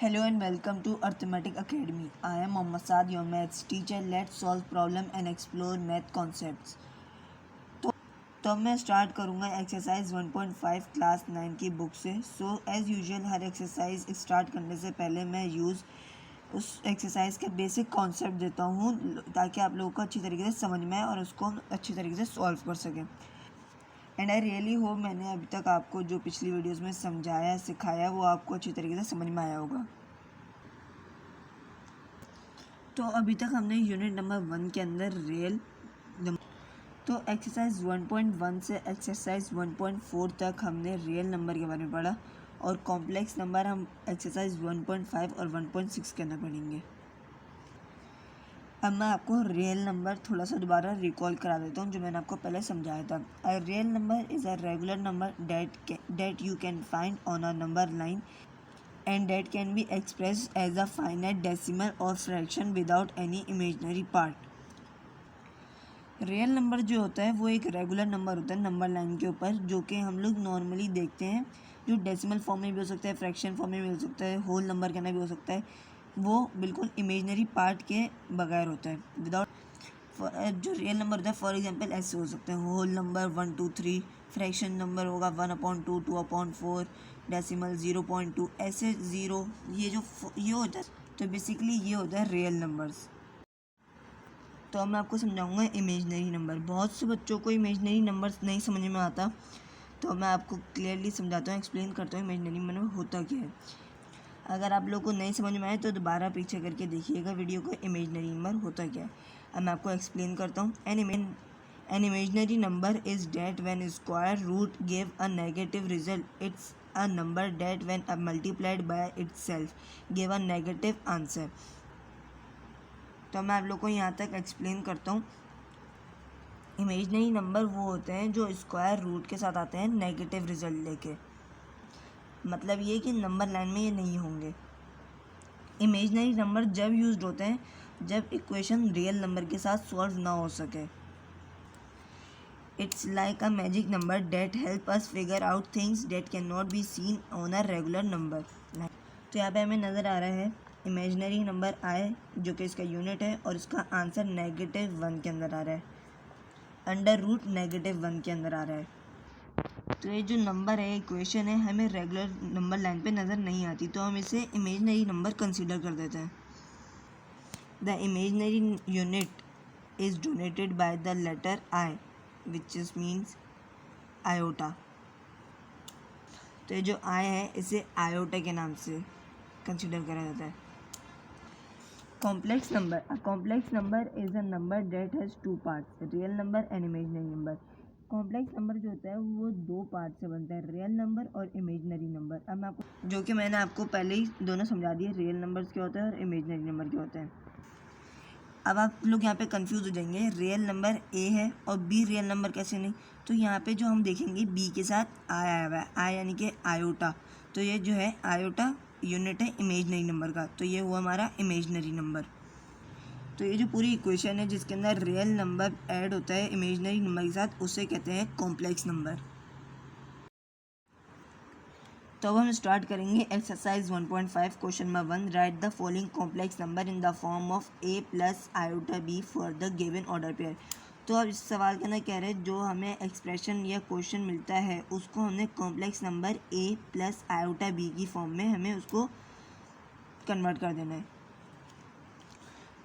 Hello and welcome to Arithmetic Academy. I am Mohammad Saad, your maths teacher. Let's solve problem and explore math concepts. तो मैं start करूँगा exercise 1.5 class 9 की book से. So as usual हर exercise start करने से पहले मैं उस एक्सरसाइज के बेसिक कॉन्सेप्ट देता हूँ ताकि आप लोगों को अच्छी तरीके से समझ में आए और उसको अच्छी तरीके से सॉल्व कर सकें. एंड आई रियली होप मैंने अभी तक आपको जो पिछली वीडियोस में समझाया सिखाया वो आपको अच्छी तरीके से समझ में आया होगा. तो अभी तक हमने यूनिट नंबर 1 के अंदर तो एक्सरसाइज 1.1 से एक्सरसाइज 1.4 तक हमने रियल नंबर के बारे में पढ़ा और कॉम्प्लेक्स नंबर हम एक्सरसाइज 1.5 और 1.6 के अंदर पढ़ेंगे. अब मैं आपको रियल नंबर थोड़ा सा दोबारा रिकॉल करा देता हूँ जो मैंने आपको पहले समझाया था. A real number is a regular number that you can find on a number line and that can be expressed as a finite decimal or fraction without any imaginary part. Real number जो होता है वो एक regular number होता है number line के ऊपर जो कि हम लोग नॉर्मली देखते हैं, जो डेसिमल फॉर्म में भी हो सकता है, फ्रैक्शन फॉर्म में भी हो सकता है, होल नंबर के अंदर भी हो सकता है. वो बिल्कुल इमेजनरी पार्ट के बगैर होता है विदाउट. जो रियल नंबर होता है फॉर एग्जांपल ऐसे हो सकते हैं होल नंबर 1 2 3, फ्रैक्शन नंबर होगा 1/2 2/4, डेसिमल 0.2, ऐसे ज़ीरो. ये होता है. तो बेसिकली ये होता है रियल नंबर्स. तो अब मैं आपको समझाऊंगा इमेजनरी नंबर. बहुत से बच्चों को इमेजनरी नंबर्स नहीं समझ में आता, तो मैं आपको क्लियरली समझाता हूँ, एक्सप्लेन करता हूँ इमेजनरी नंबर होता क्या है. अगर आप लोग को नहीं समझ में आए तो दोबारा पीछे करके देखिएगा वीडियो को, इमेजनरी नंबर होता क्या है. अब मैं आपको एक्सप्लेन करता हूँ. An imaginary number is that when square root give a negative result. It's a number that when multiplied by itself give a negative answer. तो मैं आप लोग को यहाँ तक एक्सप्लेन करता हूँ. इमेजनरी नंबर वो होते हैं जो स्क्वायर रूट के साथ आते हैं नेगेटिव रिजल्ट लेके. मतलब ये कि नंबर लाइन में ये नहीं होंगे. इमेजनरी नंबर जब यूज्ड होते हैं जब इक्वेशन रियल नंबर के साथ सॉल्व ना हो सके. It's like a magic number that help us figure out things that can not be seen on a regular number. तो यहाँ पे हमें नज़र आ रहा है इमेजनरी नंबर आए जो कि इसका यूनिट है और इसका आंसर -1 के अंदर आ रहा है, अंडर रूट -1 के अंदर आ रहा है. तो ये जो नंबर है इक्वेशन है हमें रेगुलर नंबर लाइन पे नज़र नहीं आती, तो हम इसे इमेजनरी नंबर कंसीडर कर देते हैं. The imaginary unit is donated by the letter I which is means iota. तो ये जो आई है इसे आयोटा के नाम से कंसीडर करा जाता है. Complex number. A complex number is a number that has two parts, real number and imaginary number. Complex number जो होता है वो दो पार्ट से बनता है, रियल नंबर और इमेजनरी नंबर. अब मैं आपको जो कि मैंने आपको पहले ही दोनों समझा दिए, रियल नंबर्स क्या होता है और इमेजनरी नंबर क्या होता है. अब आप लोग यहाँ पे कंफ्यूज हो जाएंगे, रियल नंबर ए है और बी रियल नंबर कैसे नहीं. तो यहाँ पे जो हम देखेंगे बी के साथ आई आया हुआ है, आई यानी कि आयोटा. तो ये जो है आयोटा यूनिट है इमेजनरी नंबर का, तो ये हुआ हमारा इमेजनरी नंबर. तो ये जो पूरी इक्वेशन है जिसके अंदर रियल नंबर ऐड होता है इमेजनरी नंबर के साथ उसे कहते हैं कॉम्प्लेक्स नंबर. तो अब हम स्टार्ट करेंगे exercise 1.5 question number 1. Right the following complex number in the form of a plus iota b for the given order pair. तो अब इस सवाल के अंदर कह रहे हैं जो हमें एक्सप्रेशन या क्वेश्चन मिलता है उसको हमने complex number a plus iota b की फॉर्म में हमें उसको कन्वर्ट कर देना है.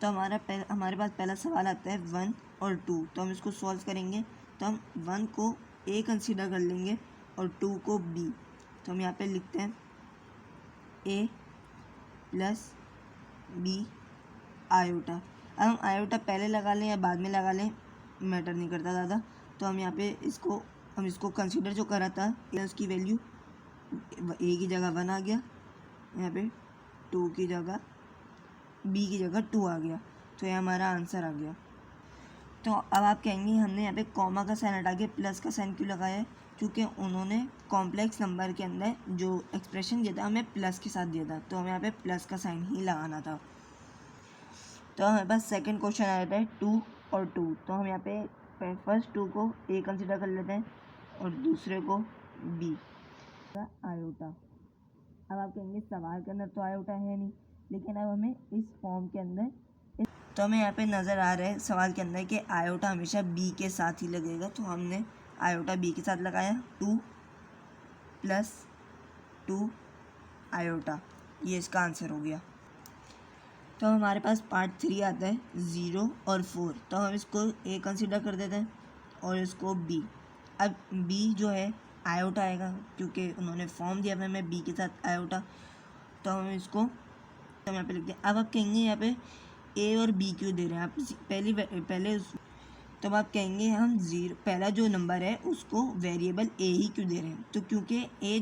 तो हमारे पास पहला सवाल आता है 1 और 2. तो हम इसको सॉल्व करेंगे. तो हम 1 को a कंसीडर कर लेंगे और 2 को b. तो हम यहाँ पे लिखते हैं a प्लस b आयोटा. अब हम आयोटा पहले लगा लें या बाद में लगा लें मैटर नहीं करता ज़्यादा. तो हम यहाँ पे इसको कंसीडर जो करा था उसकी वैल्यू a की जगह 1 आ गया, यहाँ पे 2 की जगह b की जगह 2 आ गया. तो ये हमारा आंसर आ गया. तो अब आप कहेंगे हमने यहाँ पे कॉमा का साइन हटा के प्लस का साइन क्यों लगाया है, क्योंकि उन्होंने कॉम्प्लेक्स नंबर के अंदर जो एक्सप्रेशन दिया था हमें प्लस के साथ दिया था, तो हमें यहाँ पे प्लस का साइन ही लगाना था. तो हमारे पास सेकंड क्वेश्चन आ जाता है 2 और 2. तो हम यहाँ पे फर्स्ट 2 को a कंसिडर कर लेते हैं और दूसरे को b आयोटा. अब आप कहेंगे सवाल के अंदर तो आयोटा है नहीं, लेकिन अब हमें इस फॉर्म के अंदर तो हमें यहाँ पे नज़र आ रहा है सवाल के अंदर कि आयोटा हमेशा बी के साथ ही लगेगा, तो हमने आयोटा बी के साथ लगाया 2 + 2 आयोटा, ये इसका आंसर हो गया। तो हमारे पास पार्ट 3 आता है 0 और 4, तो हम इसको ए कंसीडर कर देते हैं और इसको बी। अब बी जो है आयोटा आएगा क्योंकि उन्होंने फॉर्म दिया है हमें बी के साथ आयोटा, तो हम इसको तो यहाँ पे लिखते हैं। अब आप कहेंगे यहाँ पे ए और बी क्यों दे रहे हैं आप पहले तो आप कहेंगे हम पहला जो नंबर है उसको वेरिएबल ए ही क्यों दे रहे हैं, तो क्योंकि ए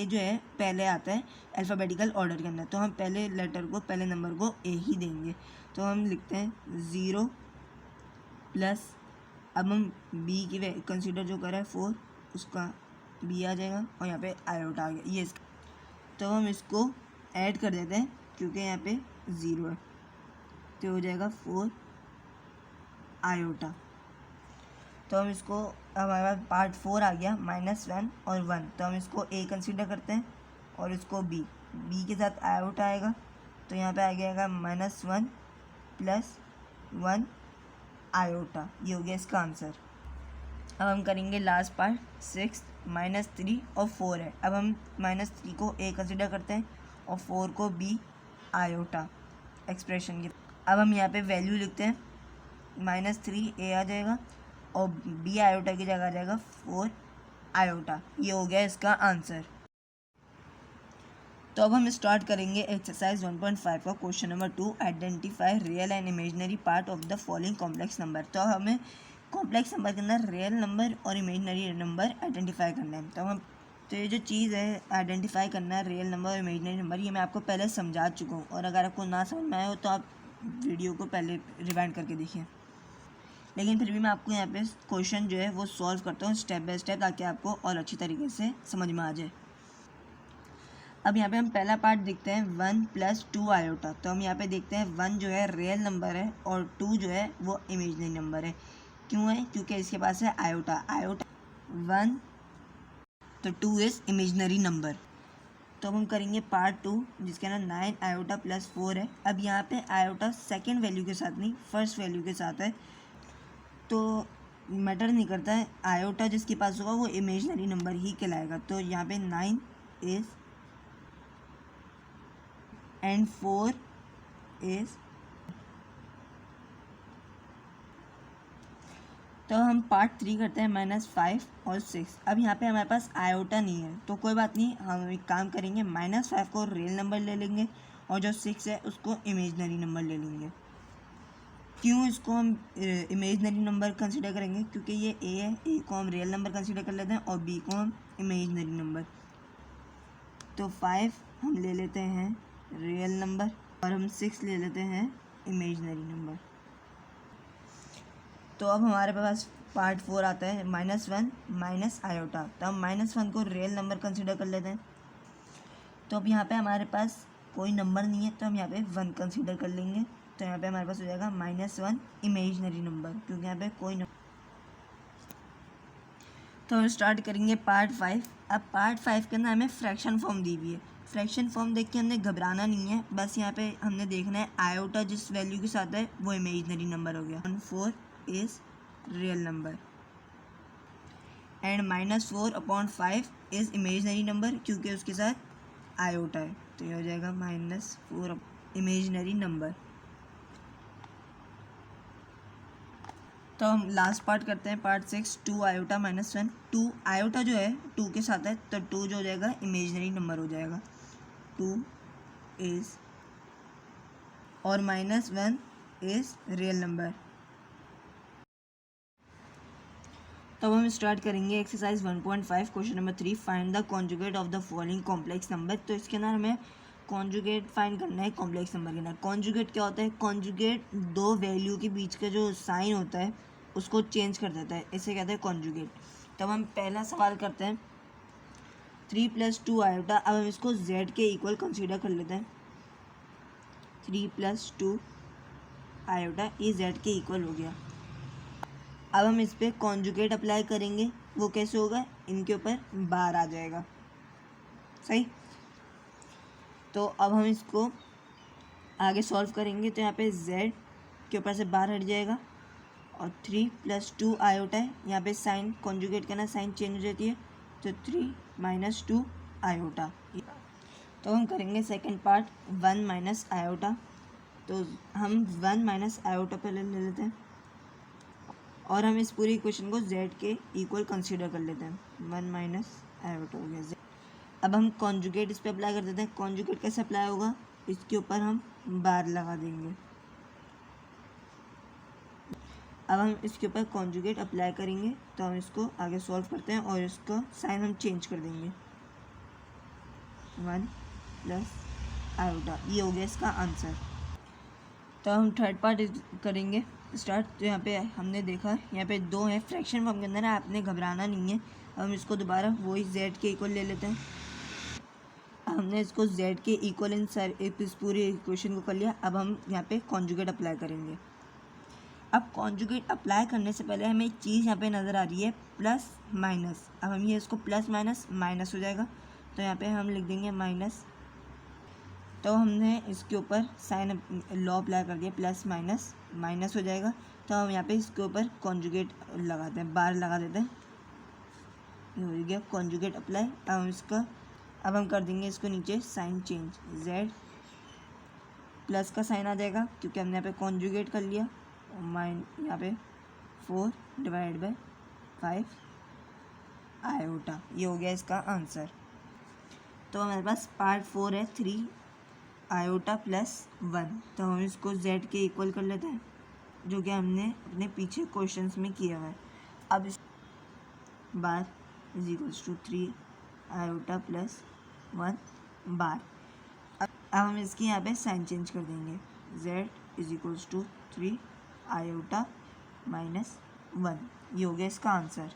जो है पहले आता है अल्फ़ाबेटिकल ऑर्डर के अंदर, तो हम पहले नंबर को ए ही देंगे। तो हम लिखते हैं 0 प्लस, अब हम बी की कंसीडर जो कर रहा है 4, उसका बी आ जाएगा और यहाँ पे आयोटा आ गया, ये तो हम इसको ऐड कर देते हैं क्योंकि यहाँ पे 0 है, तो हो जाएगा 4 आयोटा। तो हम इसको हमारे पास पार्ट 4 आ गया -1 और 1, तो हम इसको ए कंसीडर करते हैं और इसको बी के साथ आयोटा आएगा, तो यहाँ पे आ जाएगा -1 + 1 आयोटा, ये हो गया इसका आंसर। अब हम करेंगे लास्ट पार्ट 6 -3 और 4 है। अब हम -3 को ए कंसीडर करते हैं और 4 को बी आयोटा एक्सप्रेशन की। अब हम यहाँ पे वैल्यू लिखते हैं, -3 ए आ जाएगा और बी आयोटा की जगह आ जाएगा 4 आयोटा, ये हो गया इसका आंसर। तो अब हम स्टार्ट करेंगे एक्सरसाइज 1.5 का question number 2, identify real and imaginary part of the following complex number. तो हमें कॉम्प्लेक्स नंबर के अंदर रियल नंबर और इमेजिनरी नंबर आइडेंटिफाई करना है। तो ये जो चीज़ है आइडेंटिफाई करना है रियल नंबर और इमेजिनरी नंबर, ये मैं आपको पहले समझा चुका हूँ, और अगर आपको ना समझ में आया हो तो आप वीडियो को पहले रिवाइंड करके देखिए। लेकिन फिर भी मैं आपको यहाँ पे क्वेश्चन जो है वो सॉल्व करता हूँ स्टेप बाय स्टेप, ताकि आपको और अच्छी तरीके से समझ में आ जाए। अब यहाँ पे हम पहला पार्ट देखते हैं 1 + 2 आयोटा। तो हम यहाँ पे देखते हैं 1 जो है रियल नंबर है और 2 जो है वो इमेजिनरी नंबर है। क्यों है? क्योंकि इसके पास है आयोटा 1, तो 2 इज़ इमेजिनरी नंबर। तो अब हम करेंगे पार्ट 2 जिसके अंदर 9 आयोटा + 4 है। अब यहाँ पे आयोटा सेकेंड वैल्यू के साथ नहीं, फर्स्ट वैल्यू के साथ है, तो मैटर नहीं करता है, आयोटा जिसके पास होगा वो इमेजिनरी नंबर ही कहलाएगा। तो यहाँ पे 9 इज़ एंड 4 इज़, तो हम पार्ट 3 करते हैं -5 और 6। अब यहाँ पे हमारे पास आयोटा नहीं है, तो कोई बात नहीं, हम एक काम करेंगे, -5 को रियल नंबर ले लेंगे और जो 6 है उसको इमेजिनरी नंबर ले लेंगे। क्यों इसको हम इमेजिनरी नंबर कंसीडर करेंगे? क्योंकि ये ए है, ए को हम रियल नंबर कंसीडर कर लेते हैं और बी को हम इमेजिनरी नंबर। तो 5 हम ले लेते हैं रियल नंबर और हम 6 ले लेते हैं इमेजिनरी नंबर। तो अब हमारे पास पार्ट 4 आता है -1 - आयोटा। तो हम -1 को रियल नंबर कंसीडर कर लेते हैं। तो अब यहाँ पे हमारे पास कोई नंबर नहीं है, तो हम यहाँ पे 1 कंसीडर कर लेंगे। तो यहाँ पे हमारे पास हो जाएगा -1 इमेजिनरी नंबर, क्योंकि यहाँ पे कोई नंबर। तो हम स्टार्ट करेंगे पार्ट 5। अब पार्ट 5 के अंदर हमें फ्रैक्शन फॉर्म दी हुई है। फ्रैक्शन फॉर्म देख के हमने घबराना नहीं है, बस यहाँ पे हमने देखना है आयोटा जिस वैल्यू के साथ है वो इमेजिनरी नंबर हो गया। 4 is real number and -4/5 is imaginary number, क्योंकि उसके साथ आयोटा है, तो ये हो जाएगा -4 इमेजिनरी नंबर। तो हम लास्ट पार्ट करते हैं पार्ट 6, 2 आयोटा -1। 2 आयोटा जो है 2 के साथ है, तो 2 जो हो जाएगा इमेजिनरी नंबर हो जाएगा। 2 इज़ और -1 इज़ रियल नंबर। तो हम स्टार्ट करेंगे exercise 1.5 question number 3, find the conjugate of the following complex number. तो इसके अंदर हमें कॉन्जुगेट फाइंड करना है कॉम्प्लेक्स नंबर के अंदर। कॉन्जुगेट क्या होता है? कॉन्जुगेट दो वैल्यू के बीच का जो साइन होता है उसको चेंज कर देता है, इसे कहते हैं कॉन्जुगेट। तब हम पहला सवाल करते हैं 3 + 2 आयोटा। अब हम इसको z के इक्वल कंसीडर कर लेते हैं। 3 + 2 आयोटा ये z के इक्वल हो गया। अब हम इस पर कॉन्जुगेट अप्लाई करेंगे, वो कैसे होगा? इनके ऊपर बार आ जाएगा, सही। तो अब हम इसको आगे सॉल्व करेंगे। तो यहाँ पे z के ऊपर से बार हट जाएगा और 3 + 2 आयोटा है। यहाँ पे साइन कॉन्जुगेट करना, साइन चेंज हो जाती है, तो 3 - 2 आयोटा। तो हम करेंगे सेकंड पार्ट 1 - आयोटा। तो हम 1 - आयोटा पहले ले लेते हैं और हम इस पूरी इक्वेशन को z के इक्वल कंसीडर कर लेते हैं। 1 - आयोटा हो गया z। अब हम कॉन्जुगेट इस पर अप्लाई कर देते हैं। कॉन्जुगेट कैसे अप्लाई होगा, इसके ऊपर हम बार लगा देंगे। अब हम इसके ऊपर कॉन्जुगेट अप्लाई करेंगे। तो हम इसको आगे सॉल्व करते हैं और इसको साइन हम चेंज कर देंगे। 1 + आयोटा, ये हो गया इसका आंसर। तो हम थर्ड पार्ट करेंगे स्टार्ट। तो यहाँ पे हमने देखा यहाँ पे 2 है, फ्रैक्शन फॉर्म के अंदर है, आपने घबराना नहीं है। अब हम इसको दोबारा वही z के इक्वल ले लेते हैं। हमने इसको z के इक्वल इस पूरी इक्वेशन को कर लिया। अब हम यहाँ पे कॉन्जुगेट अप्लाई करेंगे। अब कॉन्जुगेट अप्लाई करने से पहले हमें एक चीज़ यहाँ पे नज़र आ रही है, प्लस माइनस। अब हम ये इसको प्लस माइनस माइनस हो जाएगा, तो यहाँ पे हम लिख देंगे माइनस। तो हमने इसके ऊपर साइन लॉ अप्लाई कर दिया, प्लस माइनस माइनस हो जाएगा। तो हम यहाँ पे इसके ऊपर कॉन्जुगेट लगाते हैं, बार लगा देते हैं। ये हो गया कॉन्जुगेट अप्लाई। अब हम कर देंगे इसको नीचे साइन चेंज, z प्लस का साइन आ जाएगा क्योंकि हमने यहाँ पे कॉन्जुगेट कर लिया। यहाँ पे 4/5 आयोटा, ये हो गया इसका आंसर। तो हमारे पास पार्ट 4 है 3 आयोटा + 1। तो हम इसको z के इक्वल कर लेते हैं, जो कि हमने अपने पीछे क्वेश्चंस में किया हुआ है। अब इस बार = 3 आयोटा + 1 बार। अब हम इसकी यहाँ पे साइन चेंज कर देंगे, z = 3 आयोटा - 1। ये हो गया इसका आंसर।